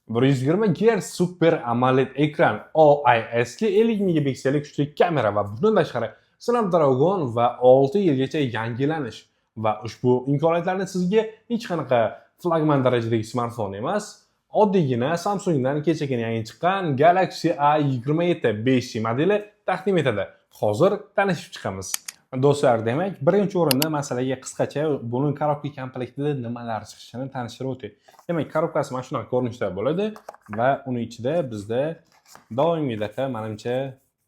120 Hz super AMOLED ekran, OIS'li 50 megapiksellik kuchli kamera va bundan tashqari Snapdragon va 6 yilgacha yangilanish va ushbu imkoniyatlarni sizga hech qanaqa flagman darajadagi smartfon emas, oddiygina Samsungdan kechagina yangi chiqqan Galaxy A27 5G modeli taqdim etadi. Hozir tanishib chiqamiz. Do'stlar, demak, birinchi o'rinda masalaga qisqacha buning korobka komplektida nimalar chiqishini tanishtirib o'tay. Demak, korobkasi mana shunaqa ko'rinishda bo'ladi va uning ichida bizda doimgidek menimcha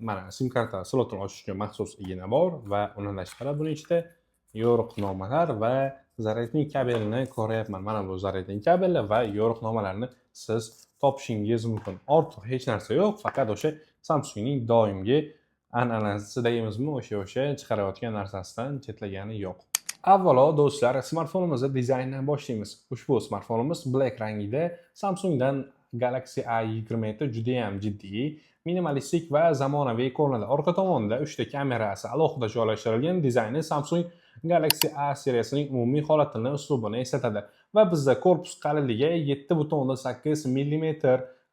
mana sim karta slotini ochish uchun maxsus igna bor va undan tashqari buning ichida yo'riqnomalar va zaryadnik kabelini ko'ryapman. Mana bu zaryadnik kabeli va yo'riqnomalarni siz topishingiz mumkin. Ortiq hech narsa yo'q, faqat o'sha Samsungning doimgi an'anasi deymizmi, o'sha chiqarayotgan narsasidan chetlagani yo'q. Avvalo do'stlar, smartfonimizni dizaynidan boshlaymiz. Ushbu smartfonimiz black rangida Samsungdan Galaxy A27 juda ham jiddiy, minimalistik va zamonaviy ko'rinadi. Orqa tomonda 3 ta kamerasi alohida joylashtirilgan, dizayni Samsung Galaxy A seriyasining umumiy holatini, uslubini eslatadi va bizda korpus qalinligi 7.8 mm,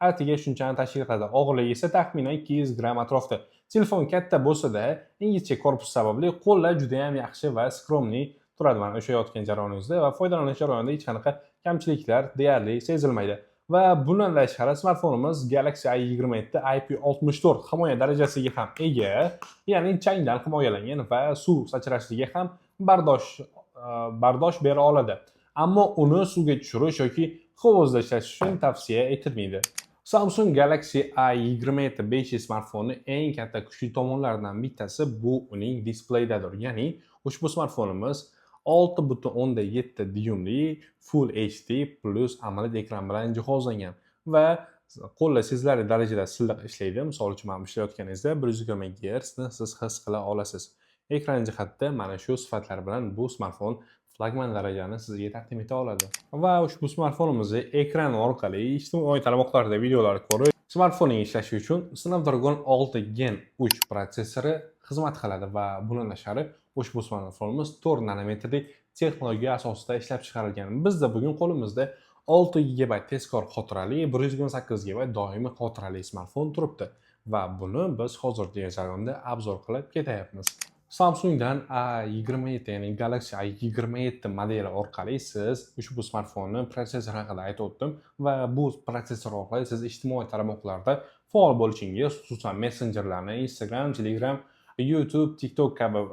atiga shunchani tashkil etadi. Og'irligi esa taxminan 200 gramm atrofida. Telefon katta bo'lsa-da, ingichka korpus sababli qo'llar juda ham yaxshi va skromli turadi mana o'sha yotgan jarayoningizda va foydalanish jarayonida hech qanaqa kamchiliklar deyarli sezilmaydi. Va bundan tashqari smartfonimiz Galaxy A27 IP64 himoya darajasiga ham ega, ya'ni changdan himoyalangan va suv sachrashiga ham bardosh bera oladi. Ammo uni suvga tushirish yoki hovuzda ishlatish uchun tavsiya etilmaydi. Samsung Galaxy A27 5G smartfoni eng katta kuchli tomonlaridan bittasi bu uning displeydadir. Ya'ni ushbu smartfonimiz 6.7 dyumli Full HD plus AMOLED ekran bilan jihozlangan va qo'lda sezilarli darajada silliq ishlaydi. Misol uchun mana ishlayotganingizda 120 Hz ni siz his qila olasiz. Ekran jihatda mana shu sifatlar bilan bu smartfon flagman darajani sizga taqdim eta oladi. Va ushbu smartfonimizni ekran orqali ijtimoiy tarmoqlarda videolar ko'rib, smartfonning ishlashi uchun Snapdragon 6 Gen 3 protsessori xizmat qiladi va bundan tashqari ushbu smartfonimiz 4 nanometrli texnologiya asosida ishlab chiqarilgan. Bizda bugun qo'limizda 6 GB tezkor xotirali, 128 GB doimiy xotirali smartfon turibdi va buni biz hozirgi jarayonda obzor qilib ketayapmiz. Samsungdan A27 ya'ni Galaxy A27 modeli orqali siz ushbu smartfonni protsessor haqida aytib o'tdim va bu protsessor orqali siz ijtimoiy tarmoqlarda faol bo'lishingiz, xususan messenjerlarni, Instagram, Telegram, YouTube, TikTok kabi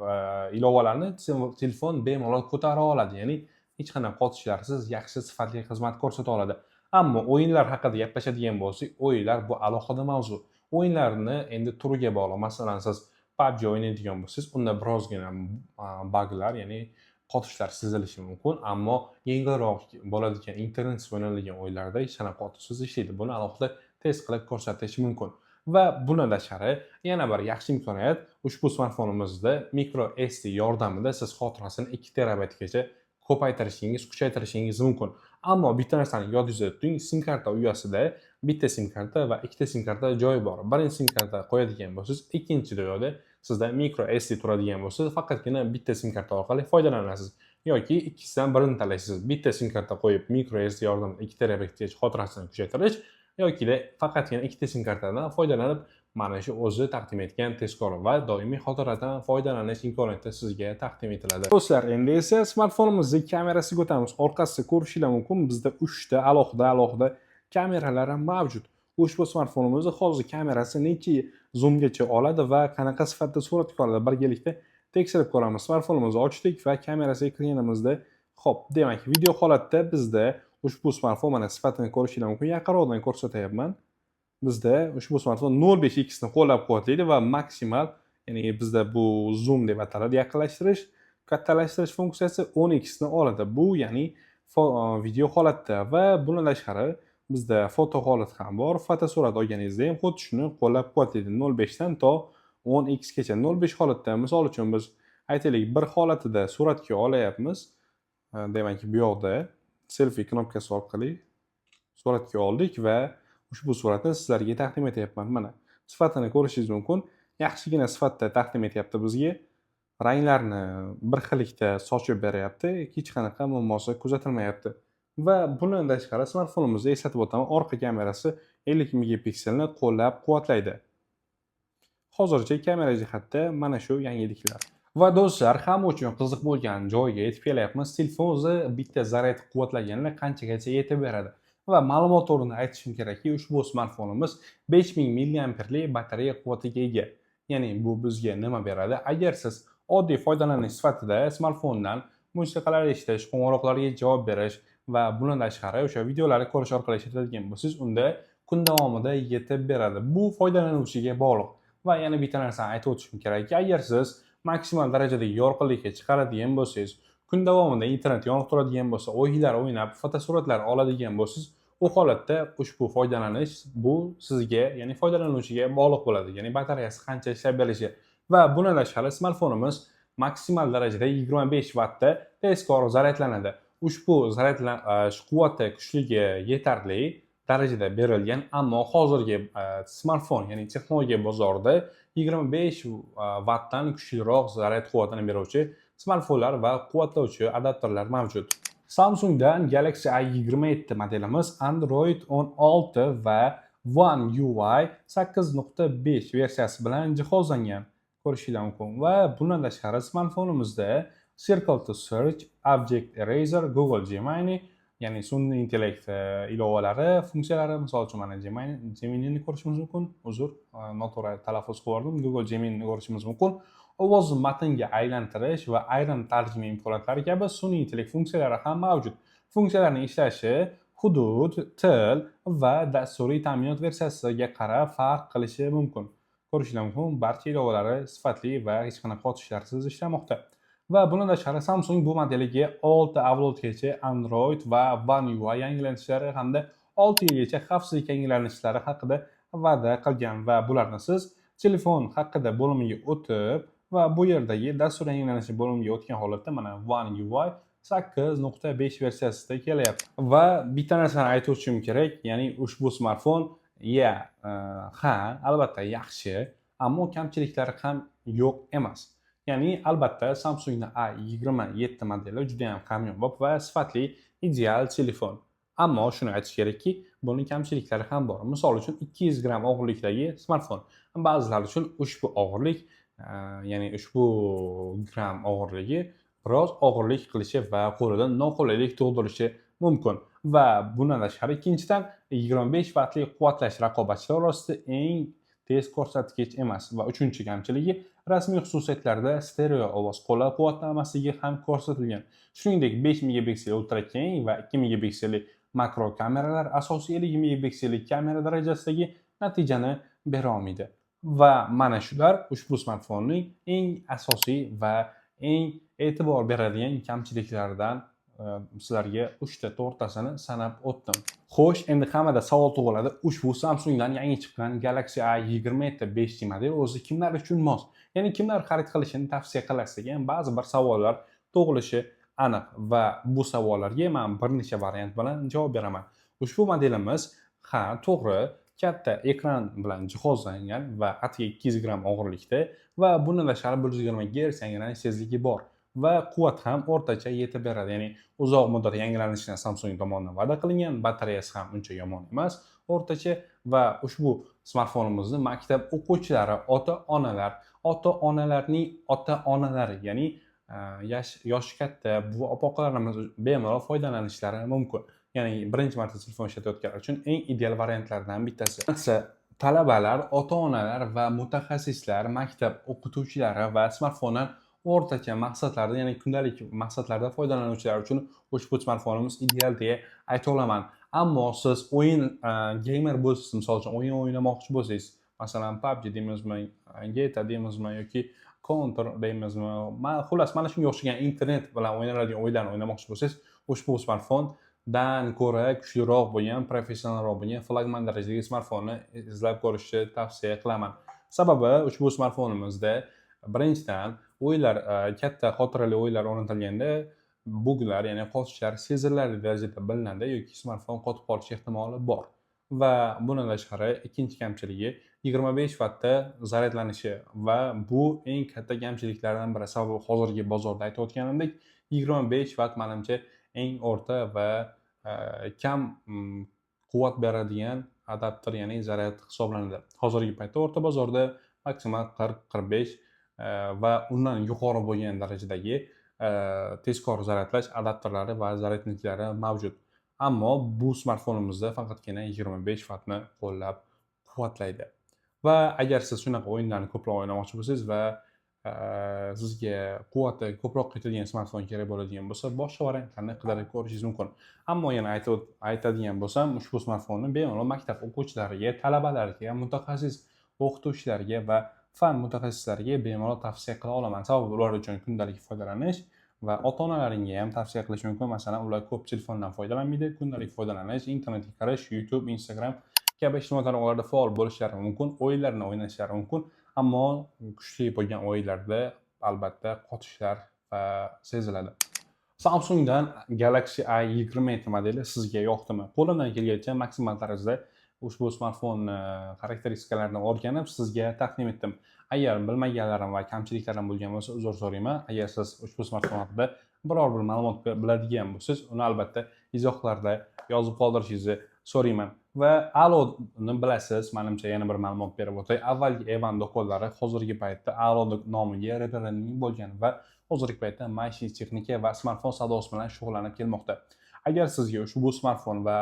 ilovalarni telefon bemalol ko'tara oladi. Ya'ni hech qanday qotishlarsiz yaxshi sifatli xizmat ko'rsata oladi. Ammo o'yinlar haqida gaplashadigan bo'lsak, o'yinlar bu alohida mavzu. O'yinlarni endi turiga bog'liq. Masalan, siz PUBG o'ynaydigan bo'lsangiz, unda birozgina buglar, ya'ni qotishlar sezilishi mumkin, ammo yengilroq bo'ladigan internetsiz o'ynaladigan o'yinlarda hech qanaqa qotishsiz ishlaydi. Buni alohida test qilib ko'rsatish mumkin. Va bundan tashqari yana bir yaxshi imkoniyat, ushbu smartfonimizda micro SD yordamida siz xotirasini 2 terabaytgacha ko'paytirishingiz, kuchaytirishingiz mumkin. Ammo bitta narsani yodingizda tuting, sim karta uyasida bitta sim karta va ikkita sim karta joyi bor. Birinchi sim karta qo'yadigan bo'lsangiz, ikkinchi joyda sizda micro SD turadigan bo'lsa, faqatgina bitta sim karta orqali foydalanasiz. Yoki ikkisidan birini tanlaysiz. Bitta sim karta qo'yib micro SD yordamida 2 terabaytgacha xotirasini kuchaytirish yoki faqatgina ikkita sim kartadan foydalanib mana shu o'zi taqdim etgan tezkor va doimiy xotiradan foydalanish imkoniyati sizga taqdim etiladi. Do'stlar, endi esa smartfonimizning kamerasiga o'tamiz. Orqasida ko'rishingiz mumkin, bizda 3 ta alohida kameralar ham mavjud. Ushbu smartfonimizning hozir kamerasi necha zoomgacha oladi va qanaqa sifatda suratga oladi, birgalikda tekshirib ko'ramiz. Smartfonimizni ochdik va kamerasiga kirganimizda, xo'p, demak, video holatda bizda ushbu smartfon mana sifatini ko'rishingiz mumkin. Yaqinroqdan ko'rsatyapman. Bizda ushbu smartfon 0.5x ni qo'llab-quvvatlaydi va maksimal, ya'ni bizda bu zoom deb ataladi, yaqinlashtirish, kattalashtirish funksiyasi 10x ni oladi. Bu ya'ni video holatda va bundan tashqari bizda foto holat ham bor. Fotosurat olganingizda ham xuddi shuni qo'llab-quvvatlaydi. 0.5 dan to 10x gacha. 0.5 holatda, misol uchun biz aytaylik, bir holatida suratga olyapmiz. Demak, bu yoqda selfie knopkasi orqali suratga oldik va ushbu suratni sizlarga taqdim etyapman. Mana sifatini ko'rishingiz mumkin. Yaxshigina sifatda taqdim etyapti bizga. Ranglarni bir xillikda sochib beryapti, hech qanaqa muammosi kuzatilmayapti. Va bundan tashqari smartfonimizda eslatib o'taman, orqa kamerasi 50 megapikselni qo'llab-quvvatlaydi. Hozircha kamera jihatda mana shu yangiliklar. Va do'stlar, hamma uchun qiziq bo'lgan joyga yetib kelyapmiz. Telefon o'zi bitta zaryad quvvatlaganida qanchagacha yetib beradi. Va ma'lumot o'rnida aytishim kerakki, ushbu smartfonimiz 5000 milliamperlik batareya quvvatiga ega. Ya'ni bu bizga nima beradi? Agar siz oddiy foydalanish sifatida smartfondan musiqalar eshitish, qo'ng'iroqlarga javob berish va bundan tashqari o'sha videolarni ko'rish orqali ishlatadigan bo'lsangiz, unda kun davomida yetib beradi. Bu foydalanuvchiga bog'liq. Va yana bitta narsani aytib o'tishim kerakki, agar siz maksimal darajada yorqinlikka chiqaradigan bo'lsangiz, kun davomida internet yonib turadigan bo'lsa, o'yinlar o'ynab, fotosuratlar oladigan bo'lsangiz, u holatda ushbu foydalanish bu sizga, ya'ni foydalanuvchiga bog'liq bo'ladi. Ya'ni batareyasi qancha ishlab berishi. Va bundan tashqari smartfonimiz maksimal darajada 25 vattda tezkor zaryadlanadi. Ushbu zaryadlanish quvvati kuchligi yetarli darajada berilgan, ammo hozirgi smartfon, ya'ni texnologiya bozorida 25 vattdan kuchliroq zaryad quvvatini beruvchi smartfonlar va quvvatlovchi adapterlar mavjud. Samsungdan Galaxy A27 modelimiz Android 16 va One UI 8.5 versiyasi bilan jihozlangan. Ko'rishingiz mumkin. Va bundan tashqari smartfonimizda Circle to Search, Object Eraser, Google Gemini, ya'ni sun'iy intellekt ilovalari, funksiyalari, misol uchun mana Gemini'ni ko'rishimiz mumkin. Uzr, noto'g'ri talaffuz qildim. Google Gemini'ni ko'rishimiz mumkin. Ovozni matnga aylantirish va ayrim tarjima imkoniyatlari kabi sun'iy intellekt funksiyalari ham mavjud. Funksiyalarning ishlashi hudud, til va dasturiy ta'minot versiyasiga qarab farq qilishi mumkin. Ko'rishingiz mumkin, barcha ilovalari sifatli va hech qanaqa o'tishlarsiz ishlamoqda. Va bundan tashqari Samsung bu modeliga 6 avlodgacha Android va One UI yangilanishlari hamda 6 yilgacha xavfsizlik yangilanishlari haqida va'da qilgan va bularni siz telefon haqida bo'limiga o'tib va bu yerdagi dastur yangilanishi bo'limiga o'tgan holatda mana One UI 8.5 versiyasida kelyapti. Va bitta narsani aytib o'tishim kerak, ya'ni ushbu smartfon ha, albatta yaxshi, ammo kamchiliklari ham yo'q emas. Ya'ni albatta Samsungning A27 modeli juda ham hamyonbop va sifatli ideal telefon. Ammo shuni aytish kerakki, buning kamchiliklari ham bor. Misol uchun 200 gramm og'irlikdagi smartfon. Ba'zilar uchun ushbu og'irlik, ya'ni ushbu gramm og'irligi biroz og'irlik qilishi va qo'lida noqulaylik tug'dirishi mumkin. Va bundan tashqari ikkinchidan 25 vattlik quvvatlash raqobatchilar orasida eng tez ko'rsatkich emas. Va uchinchi kamchiligi rasmiy xususiyatlarda stereo ovoz qo'llab-quvvatlamasligi ham ko'rsatilgan. Shuningdek, 5 megapiksel ultra keng va 2 megapiksellik makro kameralar asosiy 50 megapiksellik kamera darajasidagi natijani bera olmaydi. Va mana shular ushbu smartfonning eng asosiy va eng e'tibor beradigan kamchiliklaridan sizlarga 3 ta 4 tasini sanab o'tdim. Xo'sh, endi hammada savol tug'iladi. Ushbu Samsungdan yangi chiqqan Galaxy A27 5G modeli o'zi kimlar uchun mos? Ya'ni kimlar xarid qilishini tavsiya qilasiz degan ba'zi bir savollar tug'ilishi aniq va bu savollarga men bir necha variant bilan javob beraman. Ushbu modelimiz to'g'ri, katta ekran bilan jihozlangan va atigi 200 gramm og'irlikda va bundan tashqari 120 Hz yangranish tezligi bor. Va quvvat ham o'rtacha yetib beradi. Ya'ni uzoq muddat yangilanishini Samsung tomonidan va'da qilingan, batareyasi ham uncha yomon emas, o'rtacha. Va ushbu smartfonimizni maktab o'quvchilari, ota-onalarning ota-onalari, ya'ni yoshi katta buvi opoqalarimiz bemalol foydalanishlari mumkin. Ya'ni birinchi marta telefon ishlatayotganlar uchun eng ideal variantlardan bittasi. Talabalar, ota-onalar va mutaxassislar, maktab o'qituvchilari va smartfondan o'rtacha maqsadlarda, ya'ni kundalik maqsadlarda foydalanuvchilar uchun ushbu smartfonimiz ideal deya ayta olaman. Ammo siz o'yin gamer bo'lsangiz, misol uchun o'yin o'ynamoqchi bo'lsangiz, masalan PUBG deymizmi, GTA deymizmi yoki Counter deymizmi, xullas mana shunga o'xshagan internet bilan o'ynaladigan o'yinlarni o'ynamoqchi bo'lsangiz, ushbu smartfondan ko'ra kuchliroq bo'lgan, professionalroq bo'lgan flagman darajadagi smartfonni izlab ko'rishni tavsiya qilaman. Sababi ushbu smartfonimizda birinchidan o'yinlar, katta xotirali o'yinlar o'rnatilganda buglar, ya'ni qosishlar sezilarli darajada bilinadi yoki smartfon qotib qolish ehtimoli bor. Va bundan tashqari ikkinchi kamchiligi 25 vattda zaryadlanishi va bu eng katta kamchiliklardan biri. Sababi hozirgi bozorda aytayotganimdek 25 vatt menimcha eng o'rta va kam quvvat beradigan adapter, ya'ni zaryad hisoblanadi. Hozirgi paytda o'rta bozorda maksimal 40-45 va undan yuqori bo'lgan darajadagi tezkor zaryadlash adapterlari va zaryadniklari mavjud. Ammo bu smartfonimizda faqatgina 25 vatni qo'llab-quvvatlaydi. Va agar siz shunaqa o'yinlarni ko'proq o'ynamoqchi bo'lsangiz va sizga quvvati ko'proq ketadigan smartfon kerak bo'ladigan bo'lsa, boshqa variantlarni qidirib ko'rishingiz mumkin. Ammo yana aytadigan bo'lsam, ushbu smartfonni bemalol maktab o'quvchilariga, talabalarga, mutaxassis o'qituvchilarga va fan mutaxassislariga bemalol tavsiya qila olaman. Sababi ular uchun kundalik foydalanish va ota-onalaringga ham tavsiya qilish mumkin. Masalan, ular ko'p telefondan foydalanmaydi, kundalik foydalanish, internetga qarash, YouTube, Instagram kabi ijtimoiy tarmoqlarda faol bo'lishlari mumkin, o'yinlarni o'ynashlari mumkin. Ammo kuchli bo'lgan o'yinlarda albatta qotishlar seziladi. Samsungdan Galaxy A20 modeli sizga yoqdimi? Qo'limdan kelgancha maksimal darajada ushbu smartfon xarakteristikalarini o'rganib, sizga taqdim etdim. Agar bilmaganlarim va kamchiliklarim bo'lgan bo'lsa, uzr so'rayman. Agar siz ushbu smartfon haqida biror bir ma'lumot biladigan bo'lsangiz, uni albatta izohlarda yozib qoldirishingizni so'rayman. Va A'loni bilasiz, menimcha yana bir ma'lumot berib o'tay. Avvalgi Evan do'konlari hozirgi paytda A'lo nomiga rebranding bo'lgan va hozirgi paytda maishiy texnika va smartfon savdosi bilan shug'ullanib kelmoqda. Agar sizga ushbu smartfon va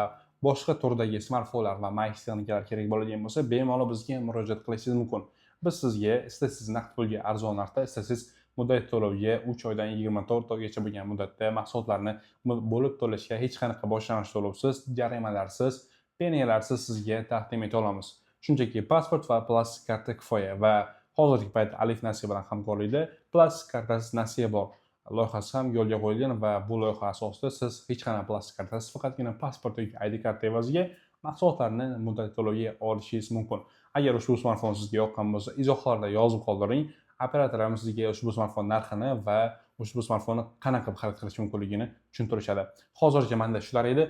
boshqa turdagi smartfonlar va maishiy texnikalar kerak bo'ladigan bo'lsa, bemalol bizga murojaat qilishingiz mumkin. Biz sizga istasiz naqd pulga arzon narxda, istasiz muddat to'loviga 3 oydan 24 oygacha bo'lgan muddatda mahsulotlarni bo'lib to'lashga hech qanaqa boshlang'ich to'lovsiz, jarimalarsiz, peniyalarsiz sizga taqdim eta olamiz. Shunchaki pasport va plastik karta kifoya va hozirgi paytda Alif Nasiya bilan hamkorlikda plastik kartasiz Nasiya bor loyihasi ham yo'lga qo'yilgan va bu loyiha asosida siz hech qanaqa plastik kartasiz, faqatgina pasport yoki ID karta evaziga mahsulotlarni muddat to'loviga olishingiz mumkin. Agar ushbu smartfon sizga yoqqan bo'lsa, izohlarda yozib qoldiring. Operatorlarimiz sizga ushbu smartfon narxini va ushbu smartfonni qanaqa xarid qilish mumkinligini tushuntirishadi. Hozircha menda shular edi.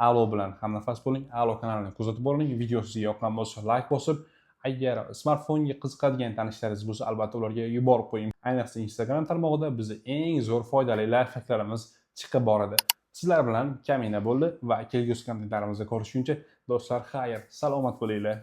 A'lo bilan hamnafas bo'ling. A'lo kanalini kuzatib boring. Video sizga yoqqan bo'lsa, like bosib, agar smartfonga qiziqadigan tanishlaringiz bo'lsa, albatta ularga yuborib qo'ying. Ayniqsa Instagram tarmog'ida bizda eng zo'r foydali layfhaklarimiz chiqib boradi. Sizlar bilan Kamina bo'ldi va kelgusi kontentlarimizda ko'rishguncha do'stlar, xayr, salomat bo'linglar.